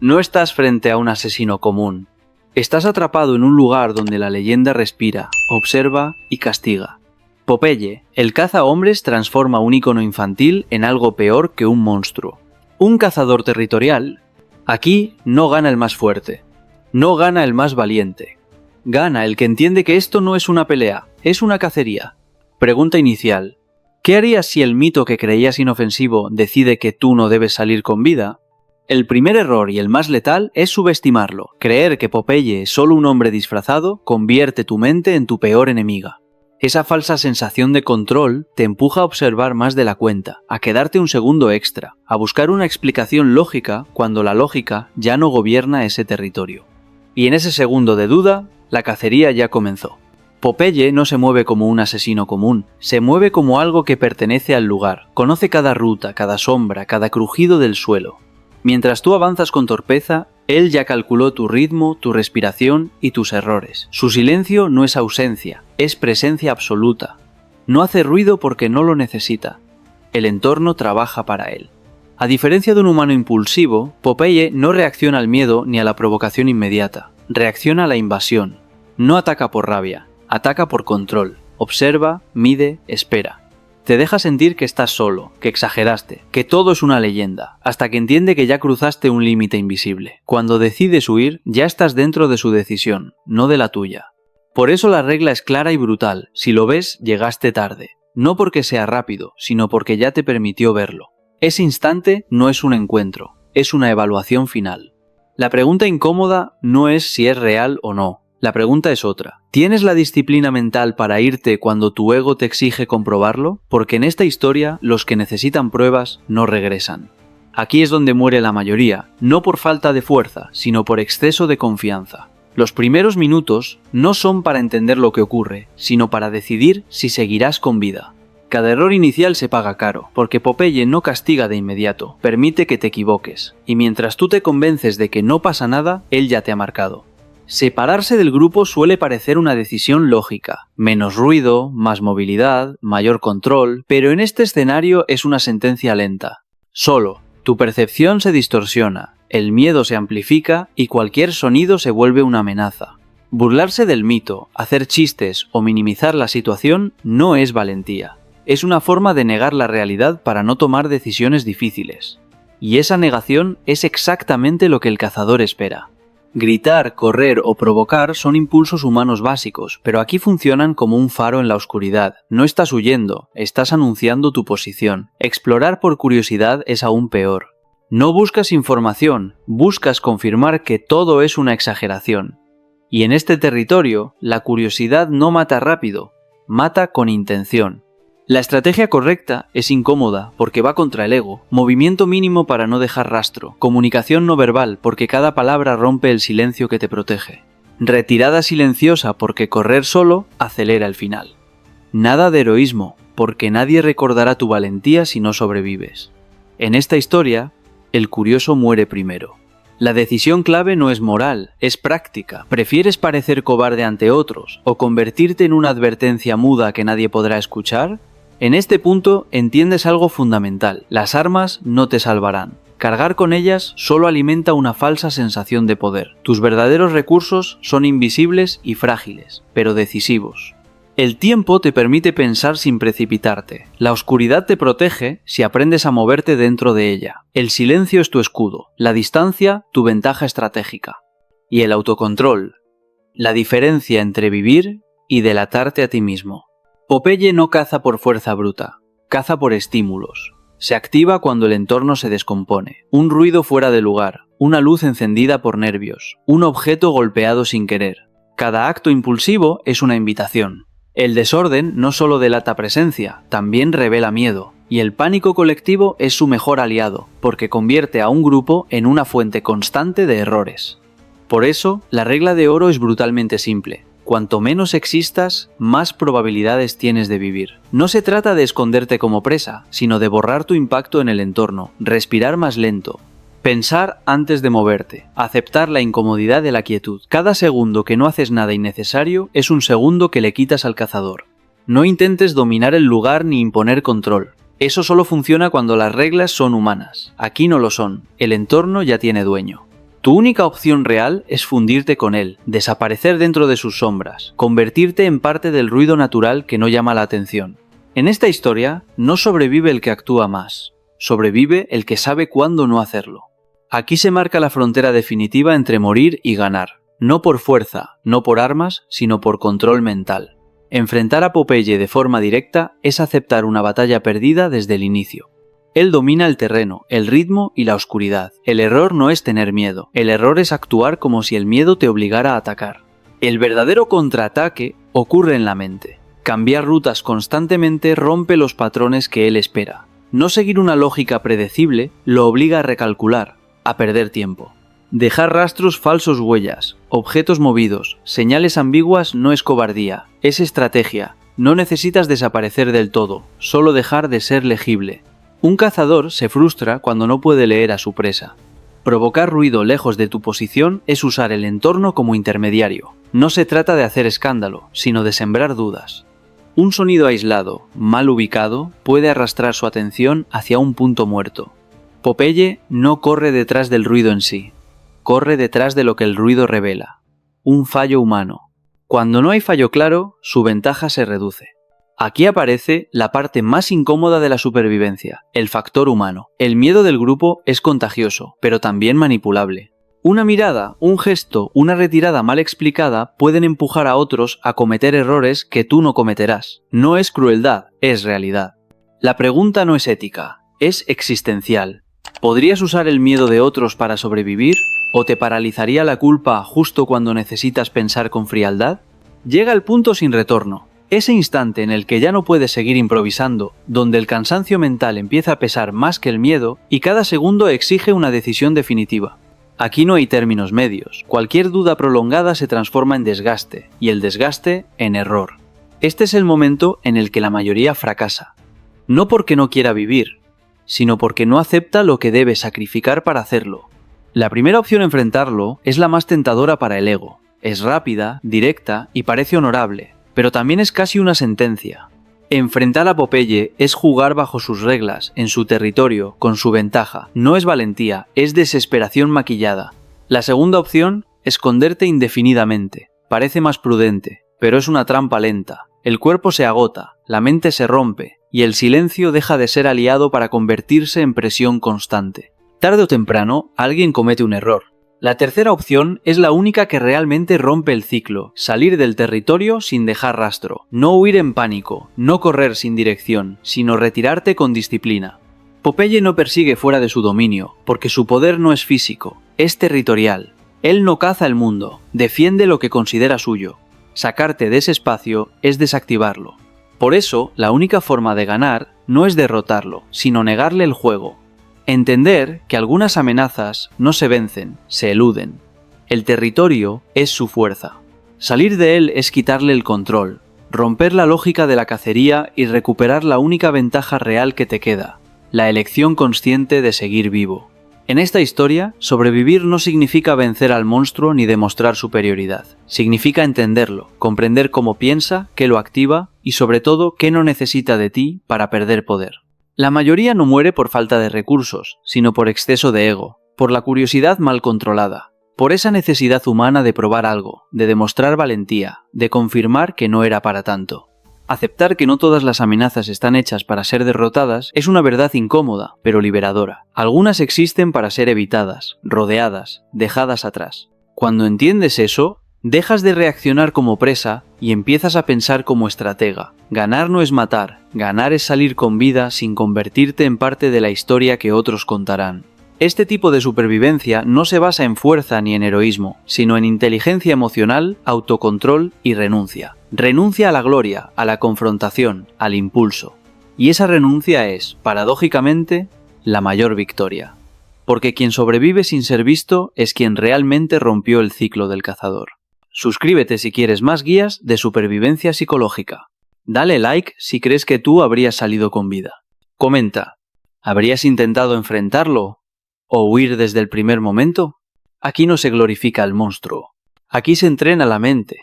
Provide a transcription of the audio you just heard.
No estás frente a un asesino común. Estás atrapado en un lugar donde la leyenda respira, observa y castiga. Popeye, el cazahombres, transforma un ícono infantil en algo peor que un monstruo. Un cazador territorial. Aquí no gana el más fuerte. No gana el más valiente. Gana el que entiende que esto no es una pelea, es una cacería. Pregunta inicial. ¿Qué harías si el mito que creías inofensivo decide que tú no debes salir con vida? El primer error y el más letal es subestimarlo. Creer que Popeye es solo un hombre disfrazado convierte tu mente en tu peor enemiga. Esa falsa sensación de control te empuja a observar más de la cuenta, a quedarte un segundo extra, a buscar una explicación lógica cuando la lógica ya no gobierna ese territorio. Y en ese segundo de duda, la cacería ya comenzó. Popeye no se mueve como un asesino común, se mueve como algo que pertenece al lugar, conoce cada ruta, cada sombra, cada crujido del suelo. Mientras tú avanzas con torpeza, él ya calculó tu ritmo, tu respiración y tus errores. Su silencio no es ausencia, es presencia absoluta. No hace ruido porque no lo necesita. El entorno trabaja para él. A diferencia de un humano impulsivo, Popeye no reacciona al miedo ni a la provocación inmediata. Reacciona a la invasión. No ataca por rabia, ataca por control. Observa, mide, espera. Te deja sentir que estás solo, que exageraste, que todo es una leyenda, hasta que entiende que ya cruzaste un límite invisible. Cuando decides huir, ya estás dentro de su decisión, no de la tuya. Por eso la regla es clara y brutal. Si lo ves, llegaste tarde. No porque sea rápido, sino porque ya te permitió verlo. Ese instante no es un encuentro, es una evaluación final. La pregunta incómoda no es si es real o no. La pregunta es otra. ¿Tienes la disciplina mental para irte cuando tu ego te exige comprobarlo? Porque en esta historia, los que necesitan pruebas no regresan. Aquí es donde muere la mayoría, no por falta de fuerza, sino por exceso de confianza. Los primeros minutos no son para entender lo que ocurre, sino para decidir si seguirás con vida. Cada error inicial se paga caro, porque Popeye no castiga de inmediato, permite que te equivoques, y mientras tú te convences de que no pasa nada, él ya te ha marcado. Separarse del grupo suele parecer una decisión lógica. Menos ruido, más movilidad, mayor control, pero en este escenario es una sentencia lenta. Solo, tu percepción se distorsiona, el miedo se amplifica y cualquier sonido se vuelve una amenaza. Burlarse del mito, hacer chistes o minimizar la situación no es valentía. Es una forma de negar la realidad para no tomar decisiones difíciles. Y esa negación es exactamente lo que el cazador espera. Gritar, correr o provocar son impulsos humanos básicos, pero aquí funcionan como un faro en la oscuridad. No estás huyendo, estás anunciando tu posición. Explorar por curiosidad es aún peor. No buscas información, buscas confirmar que todo es una exageración. Y en este territorio, la curiosidad no mata rápido, mata con intención. La estrategia correcta es incómoda porque va contra el ego, movimiento mínimo para no dejar rastro, comunicación no verbal porque cada palabra rompe el silencio que te protege, retirada silenciosa porque correr solo acelera el final. Nada de heroísmo, porque nadie recordará tu valentía si no sobrevives. En esta historia, el curioso muere primero. La decisión clave no es moral, es práctica. ¿Prefieres parecer cobarde ante otros o convertirte en una advertencia muda que nadie podrá escuchar? En este punto entiendes algo fundamental. Las armas no te salvarán. Cargar con ellas solo alimenta una falsa sensación de poder. Tus verdaderos recursos son invisibles y frágiles, pero decisivos. El tiempo te permite pensar sin precipitarte. La oscuridad te protege si aprendes a moverte dentro de ella. El silencio es tu escudo, la distancia tu ventaja estratégica. Y el autocontrol, la diferencia entre vivir y delatarte a ti mismo. Popeye no caza por fuerza bruta, caza por estímulos. Se activa cuando el entorno se descompone. Un ruido fuera de lugar, una luz encendida por nervios, un objeto golpeado sin querer. Cada acto impulsivo es una invitación. El desorden no solo delata presencia, también revela miedo. Y el pánico colectivo es su mejor aliado, porque convierte a un grupo en una fuente constante de errores. Por eso, la regla de oro es brutalmente simple. Cuanto menos existas, más probabilidades tienes de vivir. No se trata de esconderte como presa, sino de borrar tu impacto en el entorno, respirar más lento, pensar antes de moverte, aceptar la incomodidad de la quietud. Cada segundo que no haces nada innecesario es un segundo que le quitas al cazador. No intentes dominar el lugar ni imponer control. Eso solo funciona cuando las reglas son humanas. Aquí no lo son, el entorno ya tiene dueño. Tu única opción real es fundirte con él, desaparecer dentro de sus sombras, convertirte en parte del ruido natural que no llama la atención. En esta historia, no sobrevive el que actúa más, sobrevive el que sabe cuándo no hacerlo. Aquí se marca la frontera definitiva entre morir y ganar, no por fuerza, no por armas, sino por control mental. Enfrentar a Popeye de forma directa es aceptar una batalla perdida desde el inicio. Él domina el terreno, el ritmo y la oscuridad. El error no es tener miedo, el error es actuar como si el miedo te obligara a atacar. El verdadero contraataque ocurre en la mente. Cambiar rutas constantemente rompe los patrones que él espera. No seguir una lógica predecible lo obliga a recalcular, a perder tiempo. Dejar rastros falsos, huellas, objetos movidos, señales ambiguas no es cobardía, es estrategia. No necesitas desaparecer del todo, solo dejar de ser legible. Un cazador se frustra cuando no puede leer a su presa. Provocar ruido lejos de tu posición es usar el entorno como intermediario. No se trata de hacer escándalo, sino de sembrar dudas. Un sonido aislado, mal ubicado, puede arrastrar su atención hacia un punto muerto. Popeye no corre detrás del ruido en sí, corre detrás de lo que el ruido revela. Un fallo humano. Cuando no hay fallo claro, su ventaja se reduce. Aquí aparece la parte más incómoda de la supervivencia, el factor humano. El miedo del grupo es contagioso, pero también manipulable. Una mirada, un gesto, una retirada mal explicada pueden empujar a otros a cometer errores que tú no cometerás. No es crueldad, es realidad. La pregunta no es ética, es existencial. ¿Podrías usar el miedo de otros para sobrevivir? ¿O te paralizaría la culpa justo cuando necesitas pensar con frialdad? Llega el punto sin retorno. Ese instante en el que ya no puedes seguir improvisando, donde el cansancio mental empieza a pesar más que el miedo y cada segundo exige una decisión definitiva. Aquí no hay términos medios, cualquier duda prolongada se transforma en desgaste, y el desgaste en error. Este es el momento en el que la mayoría fracasa. No porque no quiera vivir, sino porque no acepta lo que debe sacrificar para hacerlo. La primera opción a enfrentarlo es la más tentadora para el ego. Es rápida, directa y parece honorable. Pero también es casi una sentencia. Enfrentar a Popeye es jugar bajo sus reglas, en su territorio, con su ventaja. No es valentía, es desesperación maquillada. La segunda opción, esconderte indefinidamente. Parece más prudente, pero es una trampa lenta. El cuerpo se agota, la mente se rompe, y el silencio deja de ser aliado para convertirse en presión constante. Tarde o temprano, alguien comete un error. La tercera opción es la única que realmente rompe el ciclo, salir del territorio sin dejar rastro, no huir en pánico, no correr sin dirección, sino retirarte con disciplina. Popeye no persigue fuera de su dominio, porque su poder no es físico, es territorial. Él no caza el mundo, defiende lo que considera suyo. Sacarte de ese espacio es desactivarlo. Por eso, la única forma de ganar no es derrotarlo, sino negarle el juego. Entender que algunas amenazas no se vencen, se eluden. El territorio es su fuerza. Salir de él es quitarle el control, romper la lógica de la cacería y recuperar la única ventaja real que te queda, la elección consciente de seguir vivo. En esta historia, sobrevivir no significa vencer al monstruo ni demostrar superioridad. Significa entenderlo, comprender cómo piensa, qué lo activa y sobre todo qué no necesita de ti para perder poder. La mayoría no muere por falta de recursos, sino por exceso de ego, por la curiosidad mal controlada, por esa necesidad humana de probar algo, de demostrar valentía, de confirmar que no era para tanto. Aceptar que no todas las amenazas están hechas para ser derrotadas es una verdad incómoda, pero liberadora. Algunas existen para ser evitadas, rodeadas, dejadas atrás. Cuando entiendes eso, dejas de reaccionar como presa y empiezas a pensar como estratega. Ganar no es matar, ganar es salir con vida sin convertirte en parte de la historia que otros contarán. Este tipo de supervivencia no se basa en fuerza ni en heroísmo, sino en inteligencia emocional, autocontrol y renuncia. Renuncia a la gloria, a la confrontación, al impulso. Y esa renuncia es, paradójicamente, la mayor victoria. Porque quien sobrevive sin ser visto es quien realmente rompió el ciclo del cazador. Suscríbete si quieres más guías de supervivencia psicológica. Dale like si crees que tú habrías salido con vida. Comenta, ¿habrías intentado enfrentarlo o huir desde el primer momento? Aquí no se glorifica al monstruo. Aquí se entrena la mente,